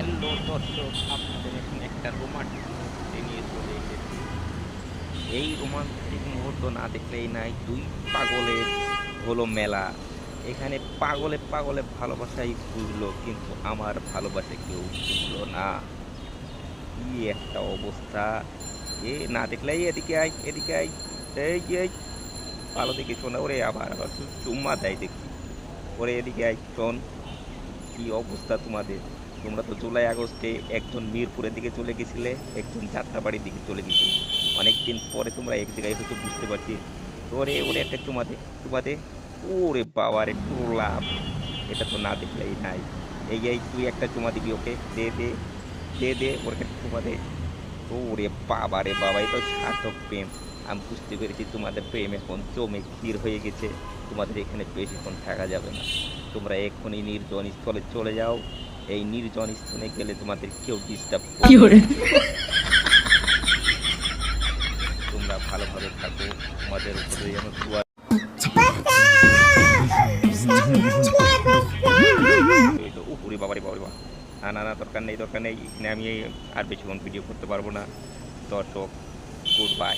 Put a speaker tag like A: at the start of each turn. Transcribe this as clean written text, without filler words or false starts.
A: Hello দর্শক, আপনাদের এখন একটা রোমান্টিক মুহূর্তে নিয়ে চলে এসেছি। এই রোমান্টিক মুহূর্ত না দেখলেই নাই, দুই পাগলের হলো মেলা। এখানে পাগলে পাগলে ভালোবাসাই বুঝলো, কিন্তু আমার ভালোবাসা কেউ বুঝলো না। কি একটা অবস্থা! এ না দেখলেই এদিকে আয়, এদিকে আয়। এই ভালো দেখে শোনা, ওরে আবার আবার চুম্মা দেয় দেখছি। ওরে এদিকে আয়, শোন। কি অবস্থা তোমাদের? তোমরা তো জুলাই আগস্টে একজন মিরপুরের দিকে চলে গেছিলে, একজন যাত্রাবাড়ির দিকে চলে গেছিল। অনেকদিন পরে তোমরা এক জায়গায় হয়তো বুঝতে পারছি। ওরে ওরে একটা চুমা দে, চুমা দে। ওরে বাবা রে, লাভ! এটা তো না দেখলেই নাই। এই তুই একটা চুমা দিবি ওকে, দে দে, দে দে ওর একটা চুমা দে। ওরে বাবা রে বাবা, এই তো সার্থক প্রেম। আমি বুঝতে পেরেছি তোমাদের প্রেম এখন জমে ক্ষীর হয়ে গেছে। তোমাদের এখানে বেশিক্ষণ থাকা যাবে না। তোমরা এক্ষুনি নির্জন স্থলে চলে যাও। এই নির্জন স্থানে গেলে তোমাদের কেউ ডিস্টার্ব করবে না। তোমরা ভালোভাবে থাকো। তোমাদের উপরে যেন দোয়া। এই তো উপরে বাবারে বাবারে বাবা! না না না, দরকার নেই, দরকার নেই। এখানে আমি আর বেশিক্ষণ ভিডিও করতে পারবো না। দর্শক, গুড বাই।